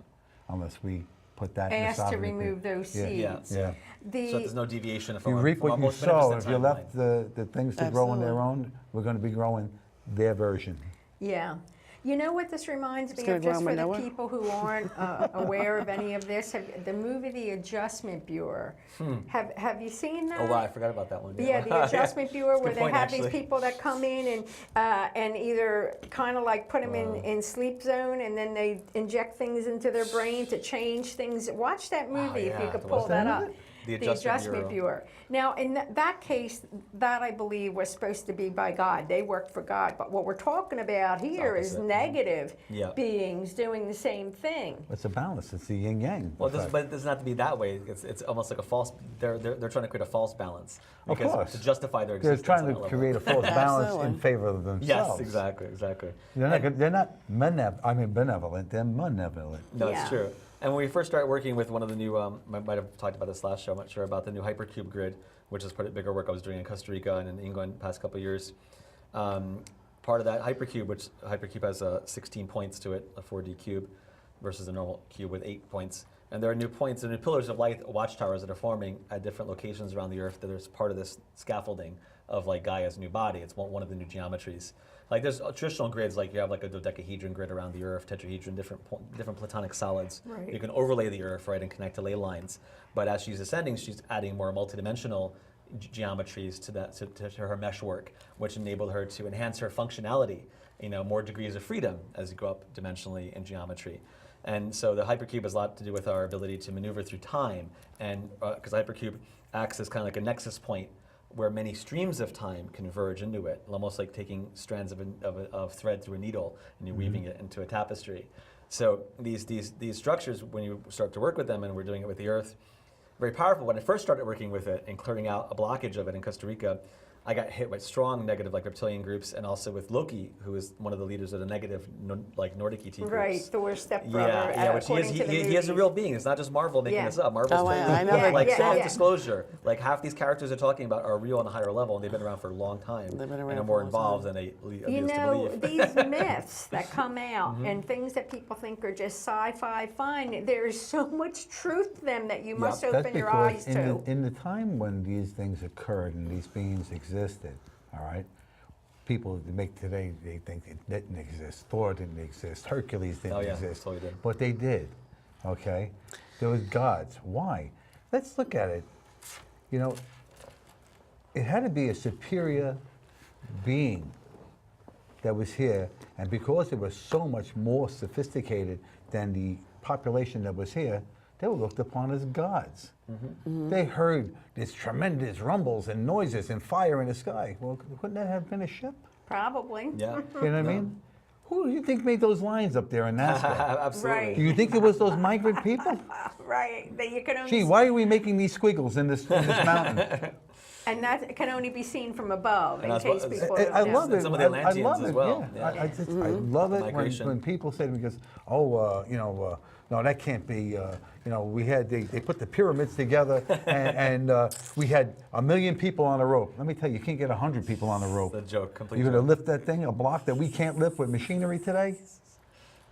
unless we put that in the Asked to sovereignty. remove those Yeah. seeds. Yeah. Yeah. So there's no deviation from You our, reap from our what you most sow. beneficent If you left timeline. the things to grow on their own, we're going to be growing their version. Yeah. You know what this reminds me gonna of, just grow for the manure? people who aren't aware of any of this? The movie The Adjustment Bureau. Have you seen that? Oh wow, I forgot about that one. Yeah, The Adjustment Bureau, where Good they point, have these actually. people that come in and either kind of like put them in sleep zone, and then they inject things into their brain to change things. Watch that movie if you yeah. could What's pull the that name up. of it? The The Adjustment Adjustment Bureau. Now, in that case, that I believe was supposed to be by God. They worked for God. But what we're talking about here is opposite. negative Yeah. beings doing the same thing. It's a balance. It's the yin yang. Well, effect. but it doesn't have to be that way. It's almost like a false. They're trying to create a false balance Of because course. to justify their They're existence. trying on to that level. create a false balance in Absolutely. favor of themselves. Yes, exactly. They're not benevolent. They're malevolent. No, Yeah. it's true. And when we first started working with one of the new, I might have talked about this last show, I'm not sure, about the new Hypercube grid, which is part of bigger work I was doing in Costa Rica and in England the past couple of years. Part of that Hypercube, which Hypercube has 16 points to it, a 4D cube, versus a normal cube with 8 points. And there are new points, and new pillars of light, watchtowers that are forming at different locations around the Earth that are part of this scaffolding of like Gaia's new body. It's one of the new geometries. Like there's traditional grids, like you have like a dodecahedron grid around the Earth, tetrahedron, different platonic solids. Right. You can overlay the Earth, right, and connect to ley lines. But as she's ascending, she's adding more multidimensional geometries to her mesh work, which enabled her to enhance her functionality. More degrees of freedom as you go up dimensionally in geometry. And so the Hypercube has a lot to do with our ability to maneuver through time, and because Hypercube acts as kind of like a nexus point where many streams of time converge into it, almost like taking strands of thread through a needle and you're weaving it into a tapestry. So these structures, when you start to work with them, and we're doing it with the Earth, very powerful. When I first started working with it and clearing out a blockage of it in Costa Rica, I got hit with strong negative like reptilian groups, and also with Loki, who is one of the leaders of the negative Nordic ET groups. Right, Thor's stepbrother. Yeah, which according to the he is a movies. real being. It's not just Marvel making this up. Marvel's Oh, totally I know that like exists. self-disclosure. Like half these characters they're talking about are real on a higher level, and they've been around for a long time. They've been and around are for more a long involved time. than they lead You us to know, believe. these myths that come out and things that people think are just sci-fi fun, there's so much truth to them that you must That's open your eyes because to. in the time when these things occurred and these beings existed, all right, people make today, they think it didn't exist. Thor didn't exist. Hercules didn't Oh, yeah, exist. totally did. But they did, okay? There was gods. Why? Let's look at it. It had to be a superior being that was here, and because it was so much more sophisticated than the population that was here, they were looked upon as gods. They heard these tremendous rumbles and noises and fire in the sky. Well, couldn't that have been a ship? Probably. Yeah. You know what I mean? Who do you think made those lines up there in Nazca? Absolutely. Right. Do you think it was those migrant people? Right. That you can only Gee, why are we making these squiggles in this mountain? and that can only be seen from above, in that's case what- people I don't know. love it. Some of the I Atlanteans love as it, well. Yeah. Yeah. I love it Migration. when people say to me, because, no, that can't be. We had they put the pyramids together, and we had 1 million people on the rope. Let me tell you, you can't get 100 people on the rope. It's a joke, complete You're going joke. to lift that thing a block that we can't lift with machinery today?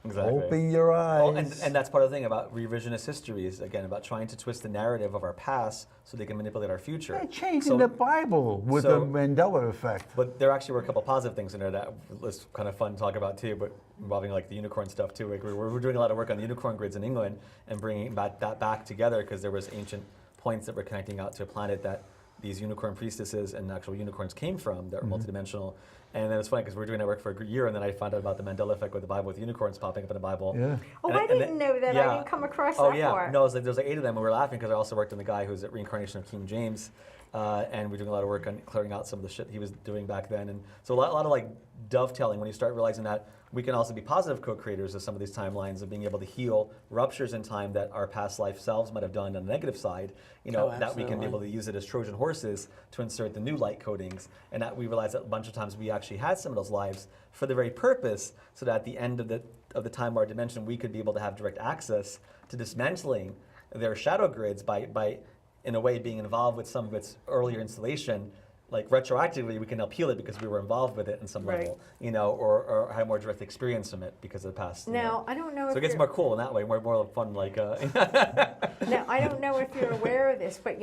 Exactly. Open your eyes. Oh, and that's part of the thing about revisionist history is, again, about trying to twist the narrative of our past so they can manipulate our future. They're changing So- the Bible with the Mandela effect. But there actually were a couple positive things in there that was kind of fun to talk about too, but involving like the unicorn stuff too. Like we're doing a lot of work on the unicorn grids in England and bringing that back together because there was ancient points that were connecting out to a planet that these unicorn priestesses and actual unicorns came from that are multidimensional. And then it's funny because we were doing that work for a year, and then I found out about the Mandela effect with the Bible, with unicorns popping up in the Bible. Yeah. Oh, And I didn't know that. I didn't come across that yeah. part. No, it was like, there's like 8 of them, and we were laughing because I also worked on the guy who's at reincarnation of King James, and we're doing a lot of work on clearing out some of the shit he was doing back then. And so a lot of like dovetailing when you start realizing that we can also be positive co-creators of some of these timelines of being able to heal ruptures in time that our past life selves might have done on the negative side, that we can be able to use it as Trojan horses to insert the new light codings. And that we realized that a bunch of times we actually had some of those lives for the very purpose so that at the end of the time our dimension, we could be able to have direct access to dismantling their shadow grids by in a way being involved with some of its earlier installation. Like retroactively, we can appeal it because we were involved with it in some Right. level, or had more direct experience from it because of the past. Now, I don't know So if it gets you're- more cool in that way, more fun. Like, Now, I don't know if you're aware of this, but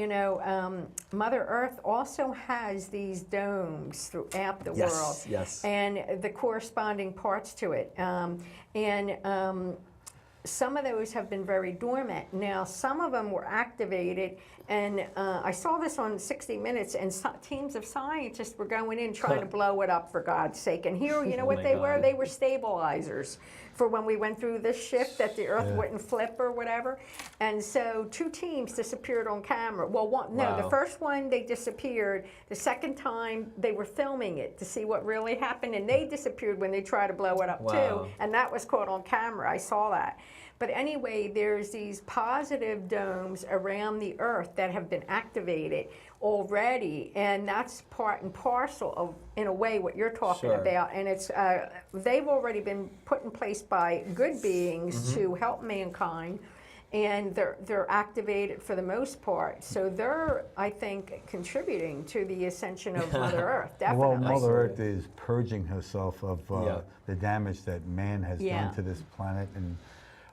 Mother Earth also has these domes throughout the Yes, world, yes. and the corresponding parts to it. Some of those have been very dormant. Now, some of them were activated, and I saw this on 60 Minutes, and teams of scientists were going in trying to blow it up, for God's sake. And here, you know Oh what my they were? God. They were stabilizers for when we went through this shift that the Earth Yeah. wouldn't flip or whatever. And so 2 teams disappeared on camera. Well, the Wow. first one, they disappeared. The second time, they were filming it to see what really happened, and they disappeared when they tried to blow it up Wow. too. And that was caught on camera. I saw that. But anyway, there's these positive domes around the Earth that have been activated already, and that's part and parcel of, in a way, what you're talking Sure. about. And it's they've already been put in place by good beings to help mankind, and they're activated for the most part. So they're, I think, contributing to the ascension of Mother Earth. Well, Definitely. Mother Earth is purging herself of Yeah. the damage that man has Yeah. done to this planet and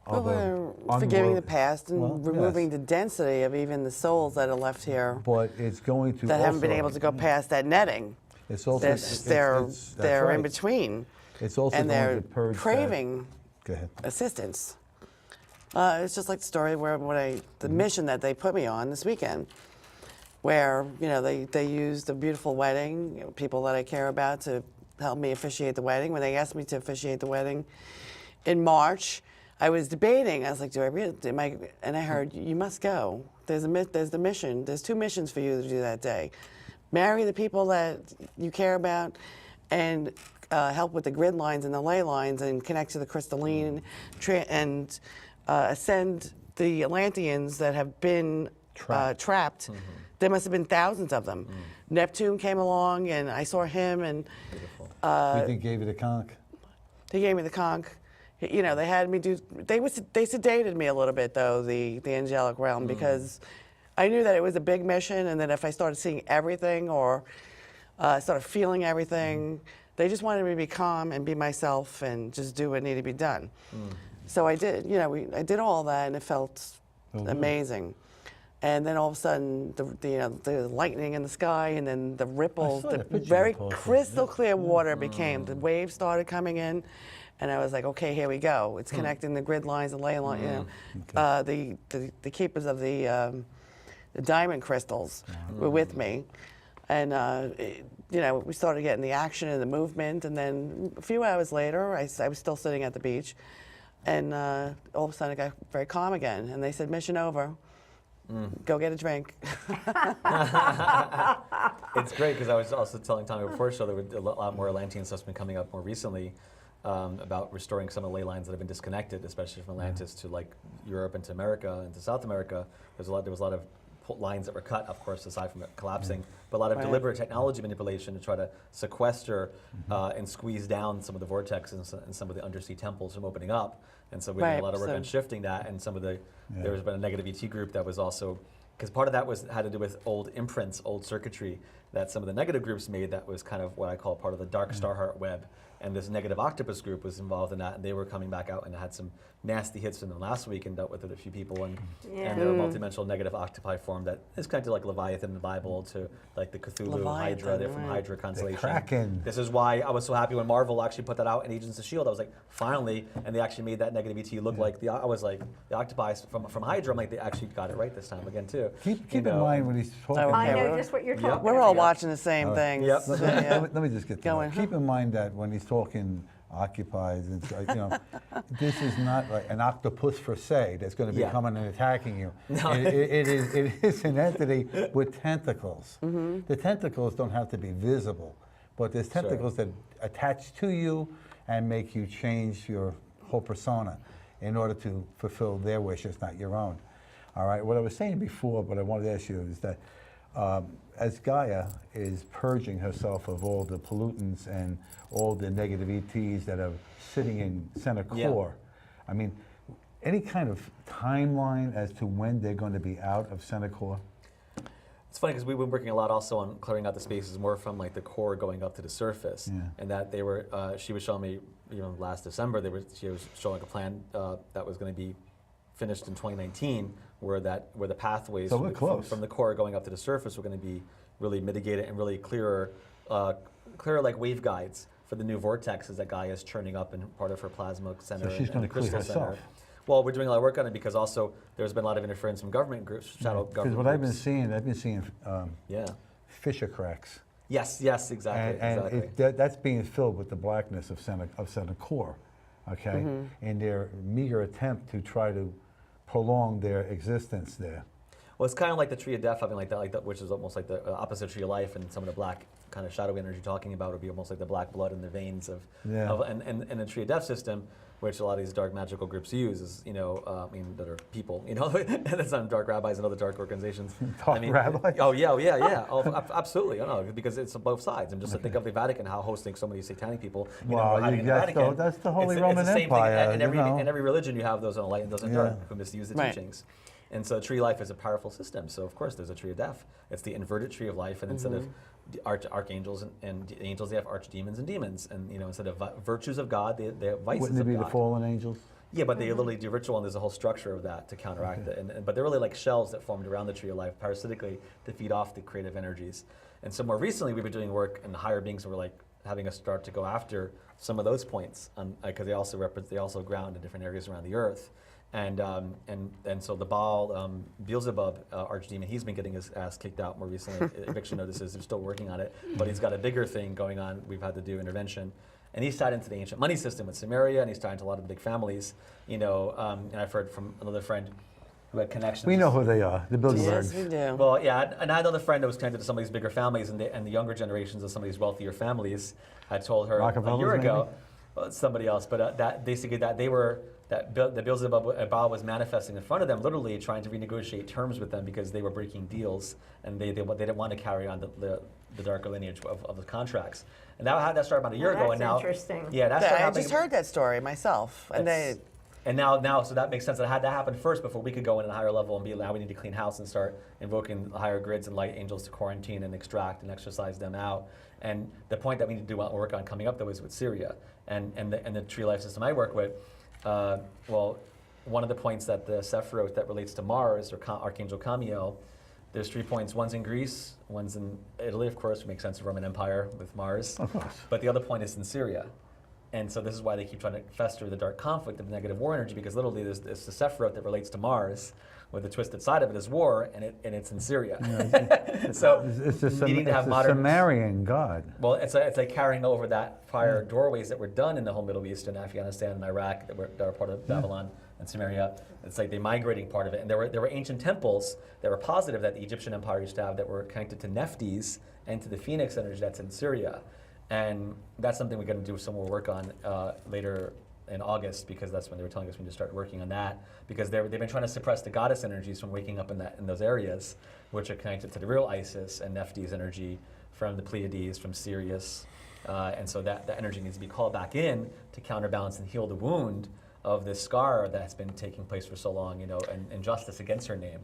Well, other we're forgiving the unworthy- past and Well, removing yes. the density of even the souls that are left here But it's going to that haven't been also- able to go past that netting. It's also They're that's they're in right. between, It's also and going they're to purge that- craving Go ahead. assistance. It's just like the story where the mission that they put me on this weekend, where they used a beautiful wedding, people that I care about, to help me officiate the wedding. When they asked me to officiate the wedding in March, I was debating. I was like, and I heard, you must go. There's the mission. There's 2 missions for you to do that day. Marry the people that you care about, and help with the grid lines and the ley lines, and connect to the crystalline, and ascend the Atlanteans that have been trapped. There must have been thousands of them. Neptune came along, and I saw him, and You think gave you the conch? he gave me the conch. They had me do. They sedated me a little bit, though, the angelic realm, because I knew that it was a big mission, and that if I started seeing everything or started feeling everything, they just wanted me to be calm and be myself and just do what needed to be done. So I did. I did all that, and it felt amazing. And then all of a sudden, the lightning in the sky, and then the ripples, saw the that picture very you posted. crystal clear water became. The waves started coming in, and I was like, okay, here we go. It's connecting the grid lines, the ley line. The keepers of the diamond crystals were with me, and we started getting the action and the movement. And then a few hours later, I was still sitting at the beach, and all of a sudden, I got very calm again. And they said, mission over. Go get a drink. It's great because I was also telling Tommy before the show there was a lot more Atlantean stuff's been coming up more recently about restoring some of the ley lines that have been disconnected, especially from Atlantis to like Europe and to America and to South America. There was a lot of lines that were cut, of course, aside from it collapsing, but a lot of deliberate technology manipulation to try to sequester and squeeze down some of the vortexes and some of the undersea temples from opening up. And so we did a lot of work on shifting that, and some of the, there's been a negative ET group that was also, because part of that had to do with old imprints, old circuitry that some of the negative groups made that was kind of what I call part of the dark Starheart web. And this negative octopus group was involved in that, and they were coming back out and had some nasty hits in them last week and dealt with it a few people. And they're a multidimensional negative octopi form that is connected like Leviathan in the Bible to like the Cthulhu Hydra. They're from Hydra constellation. Kraken. This is why I was so happy when Marvel actually put that out in Agents of S.H.I.E.L.D. I was like, finally, and they actually made that negative ET look like I was like, the octopi from Hydra. I'm like, they actually got it right this time again too. Keep in mind when he's talking. I know just what you're talking about. We're all watching the same thing. Yep. Let me just get Going, Keep in mind that when he's talking occupies, it's like, this is not like an octopus per se that's going to be coming and attacking you. No. It is an entity with tentacles. The tentacles don't have to be visible, but there's tentacles that attach to you and make you change your whole persona in order to fulfill their wishes, not your own. All right, what I was saying before, but I wanted to ask you is that as Gaia is purging herself of all the pollutants and all the negative ETs that are sitting in center core, I mean, any kind of timeline as to when they're going to be out of center core? It's funny because we've been working a lot also on clearing out the spaces more from like the core going up to the surface, and that they were. She was showing me, last December, she was showing a plan that was going to be finished in 2019, where the pathways from the core going up to the surface were going to be really mitigated and really clearer like waveguides for the new vortexes that Gaia is churning up in part of her plasma center. So she's going to clear herself. Well, we're doing a lot of work on it because also there's been a lot of interference from government groups, shadow government Because what groups. I've been seeing fissure cracks. Yes, exactly. And that's being filled with the blackness of center core, okay? In their meager attempt to try to prolong their existence there. Well, it's kind of like the tree of death, having like that, which is almost like the opposite tree of life, and some of the black kind of shadowy energy talking about would be almost like the black blood in the veins of and the tree of death system, which a lot of these dark magical groups use, is that are people, that's not dark rabbis and other dark organizations. Rabbis? Oh yeah. Oh, absolutely. Because it's on both sides. And just to think of the Vatican, how hosting so many satanic people. That's the Holy Roman Empire. In every religion, you have those on light and those on dark who misuse the teachings. And so tree life is a powerful system. So of course there's a tree of death. It's the inverted tree of life, and instead of archangels and angels, they have archdemons and demons. And instead of virtues of God, they have vices Wouldn't it be of God. the fallen angels? Yeah, but they literally do ritual, and there's a whole structure of that to counteract it. But they're really like shells that formed around the tree of life parasitically to feed off the creative energies. And so more recently, we've been doing work in higher beings, and we're like having us start to go after some of those points, because they also ground in different areas around the earth. And so the Baal, Beelzebub archdemon, he's been getting his ass kicked out more recently. Eviction notices, they're still working on it, but he's got a bigger thing going on. We've had to do intervention. And he's tied into the ancient money system with Sumeria, and he's tied into a lot of the big families, and I've heard from another friend who had connections. We know who they are, the Bilderbergs. Yes, we do. Well, yeah, and I had another friend that was connected to some of these bigger families, and the younger generations of some of these wealthier families had told her a year ago, somebody else, but that basically that they were, the Beelzebub Baal was manifesting in front of them, literally trying to renegotiate terms with them because they were breaking deals, and they didn't want to carry on the darker lineage of the contracts. And that started about a year ago, and now interesting. I just heard that story myself, and now, so that makes sense. That had to happen first before we could go in at a higher level and be, now we need to clean house and start invoking higher grids and light angels to quarantine and extract and exorcise them out. And the point that we need to do work on coming up, though, is with Syria and the tree life system I work with. One of the points that the Sephiroth that relates to Mars, or Archangel Camiel, there's 3 points. One's in Greece, one's in Italy, of course, which makes sense of Roman Empire with Mars. Of course. But the other point is in Syria. And so this is why they keep trying to fester the dark conflict of negative war energy, because literally there's the Sephiroth that relates to Mars, with the twisted side of it is war, and it's in Syria. Yeah, so it's a modern Sumerian god. Well, it's like carrying over that prior doorways that were done in the whole Middle East and Afghanistan and Iraq that were part of Babylon and Sumeria. It's like the migrating part of it. And there were ancient temples that were positive that the Egyptian Empire used to have that were connected to Nephthys and to the Phoenix energy that's in Syria. And that's something we're going to do some more work on later in August, because that's when they were telling us we need to start working on that, because they've been trying to suppress the goddess energies from waking up in those areas, which are connected to the real Isis and Nephti's energy from the Pleiades, from Sirius. And so that energy needs to be called back in to counterbalance and heal the wound of this scar that's been taking place for so long, and injustice against her name,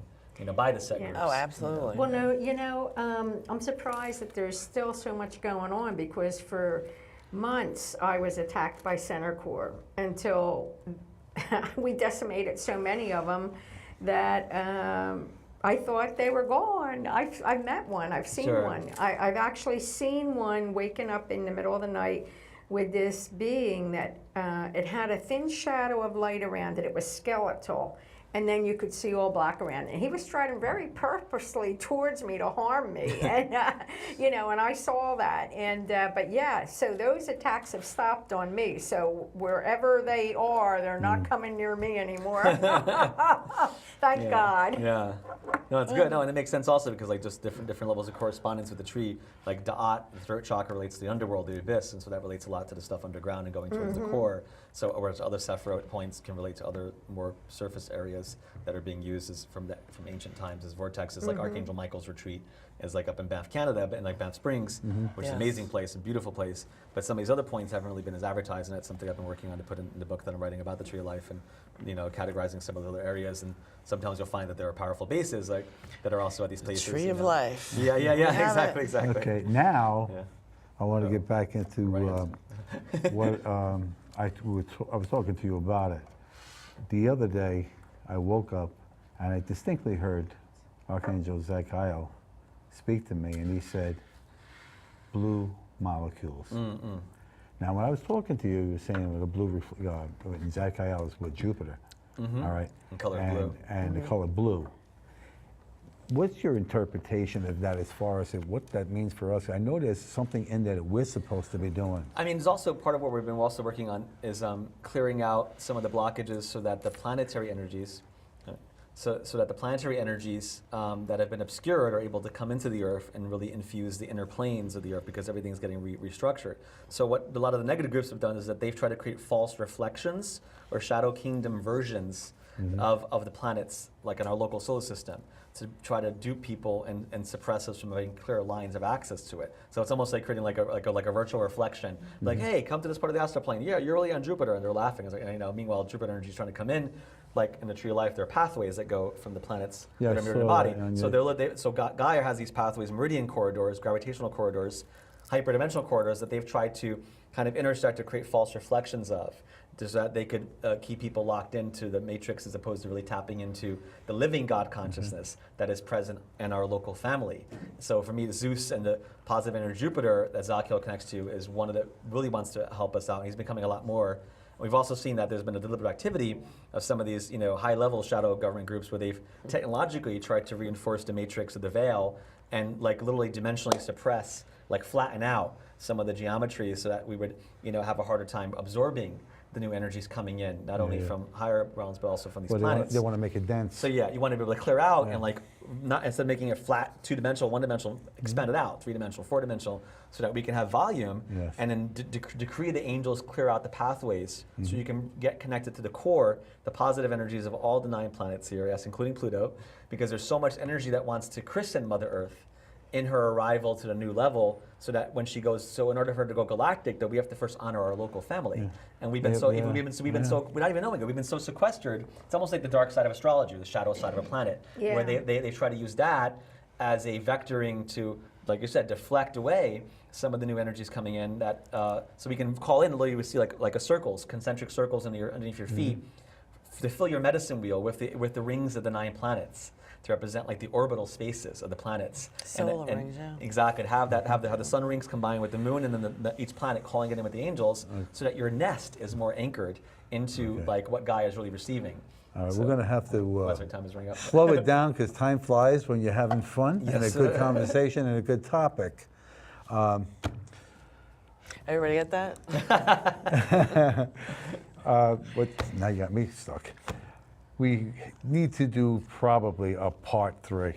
by the set groups. Oh, absolutely. Well, no, I'm surprised that there's still so much going on, because for months I was attacked by Center Core until we decimated so many of them that I thought they were gone. I've met one, I've seen Sure. one. I've actually seen one waking up in the middle of the night with this being that it had a thin shadow of light around it. It was skeletal. And then you could see all black around it. And he was striding very purposely towards me to harm me. And, and I saw that. And, but yeah, so those attacks have stopped on me. So wherever they are, they're not coming near me anymore. Thank God. Yeah. No, it's good. No, and it makes sense also because just different levels of correspondence with the tree. Like Da'at, the throat chakra, relates to the underworld, the abyss, and so that relates a lot to the stuff underground and going towards the core. So whereas other Sephiroth points can relate to other more surface areas that are being used as from ancient times as vortexes, like Archangel Michael's retreat is like up in Banff, Canada, but in like Banff Springs, which is an amazing place, a beautiful place. But some of these other points haven't really been as advertised, and that's something I've been working on to put in the book that I'm writing about the Tree of Life, and categorizing some of the other areas. And sometimes you'll find that there are powerful bases that are also at these places. Tree of life. Yeah, exactly. Okay, now Yeah. I want to get back into what I was talking to you about it. The other day, I woke up and I distinctly heard Archangel Zadkiel speak to me, and he said, blue molecules. Now, when I was talking to you, you were saying like a blue, Zadkiel is with Jupiter, all right? And color blue. And the color blue. What's your interpretation of that as far as what that means for us? I know there's something in there that we're supposed to be doing. I mean, there's also part of what we've been also working on is clearing out some of the blockages so that the planetary energies, so that the planetary energies that have been obscured are able to come into the Earth and really infuse the inner planes of the Earth, because everything's getting restructured. So what a lot of the negative groups have done is that they've tried to create false reflections or shadow kingdom versions of the planets, like in our local solar system, to try to dupe people and suppress us from having clear lines of access to it. So it's almost like creating like a virtual reflection. Like, hey, come to this part of the astral plane. Yeah, you're really on Jupiter, and they're laughing. It's like, meanwhile, Jupiter energy is trying to come in. Like in the Tree of Life, there are pathways that go from the planets that are mirrored in the body. So Gaia has these pathways, meridian corridors, gravitational corridors, hyperdimensional corridors that they've tried to kind of intersect to create false reflections of, so that they could keep people locked into the matrix as opposed to really tapping into the living God consciousness that is present in our local family. So for me, Zeus and the positive energy Jupiter that Zadkiel connects to is one of the really wants to help us out. He's becoming a lot more. We've also seen that there's been a deliberate activity of some of these, high-level shadow government groups where they've technologically tried to reinforce the matrix of the veil and like literally dimensionally suppress, like flatten out some of the geometries so that we would, have a harder time absorbing the new energies coming in, not only from higher realms but also from these planets. They want to make it dense. So yeah, you want to be able to clear out and like not instead of making it flat, two-dimensional, one-dimensional, expand it out, three-dimensional, four-dimensional, so that we can have volume and then decree the angels clear out the pathways so you can get connected to the core, the positive energies of all the 9 planets here, yes, including Pluto, because there's so much energy that wants to christen Mother Earth in her arrival to the new level, so that when she goes, so in order for her to go galactic, that we have to first honor our local family. And we've been we're not even knowing it, we've been so sequestered. It's almost like the dark side of astrology, the shadow side of a planet, where they try to use that as a vectoring to, like you said, deflect away some of the new energies coming in, that so we can call in, literally you would see like a circles, concentric circles underneath your feet, to fill your medicine wheel with the rings of the 9 planets, to represent like the orbital spaces of the planets. Solar rings, yeah. Exactly. Have the sun rings combined with the moon, and then each planet calling it in with the angels, so that your nest is more anchored into like what Gaia is really receiving. All right, we're going to have to That's why time is running up. slow it down, because time flies when you're having fun and a good conversation and a good topic. Everybody get that? Now you got me stuck. We need to do probably a part 3.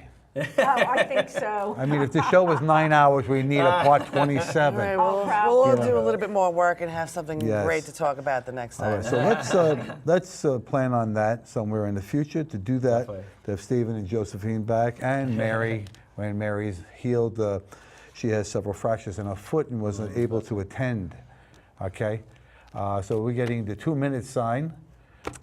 Oh, I think so. I mean, if the show was 9 hours, we need a part 27. Right, Oh, we'll probably. do a little bit more work and have something Yes. great to talk about the next All time. right, so let's plan on that somewhere in the future to do that. Definitely. To have Stephen and Josephine back, and Mary, when Mary's healed, she has several fractures in her foot and wasn't able to attend. Okay, so we're getting the 2-minute sign.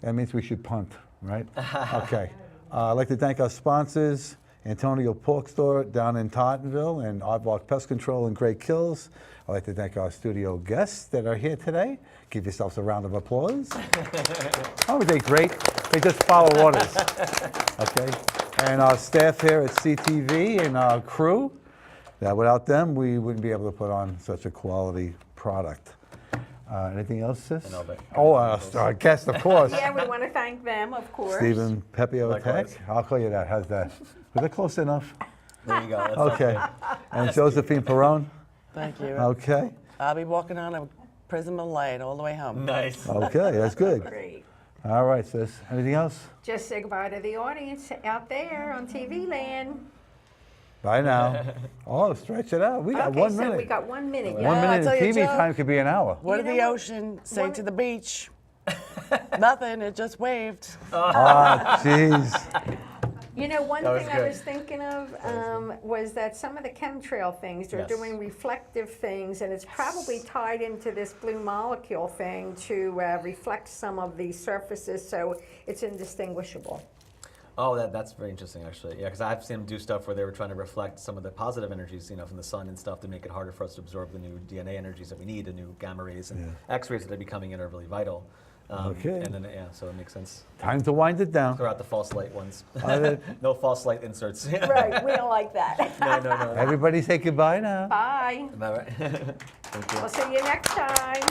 That means we should punt, right? Okay. I'd like to thank our sponsors, Antonio Pork Store down in Tottenville and Aardvark Pest Control in Great Kills. I'd like to thank our studio guests that are here today. Give yourselves a round of applause. Oh, they great? They just follow orders. Okay. And our staff here at CTV and our crew. That without them, we wouldn't be able to put on such a quality product. Anything else, sis? No, but- Oh, our guest, of course. Yeah, we want to thank them, of course. Stephen Popiotek. Likewise. I'll call you that. How's that? Was it close enough? There you go. That's Okay. And Josephine Perone. Thank you. Okay. I'll be walking on a prism of light all the way home. nice. Okay, that's good. Great. All right, sis. Anything else? Just say goodbye to the audience out there on TV land. Bye now. Oh, stretch it out. We got Okay, 1 so minute. we got 1 minute. Yeah. 1 I minute tell in you, TV Joe. time could be an hour. What You did know the what? ocean say One- to the beach? Nothing, it just waved. Ah, jeez. You know, one That was thing I good. was thinking of was that some of the chemtrail things, they're Yes. doing reflective things, and it's probably tied into this blue molecule thing to reflect some of the surfaces, so it's indistinguishable. Oh, that's very interesting, actually. Yeah, because I've seen them do stuff where they were trying to reflect some of the positive energies, from the sun and stuff to make it harder for us to absorb the new DNA energies that we need, the new gamma rays and X-rays that are becoming in are really vital. Okay. And then, so it makes sense. Time to wind it down. Throw out the false light ones. did- No false light inserts. Right, we don't like that. No. Everybody say goodbye now. Bye. Am I right? Thank you. We'll see you next time.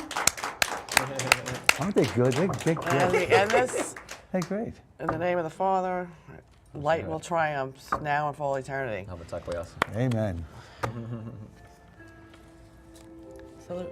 Aren't they good? They're And great. we end this They're great. in the name of the Father. Light will triumph now and for all eternity. How about Amen. Salute.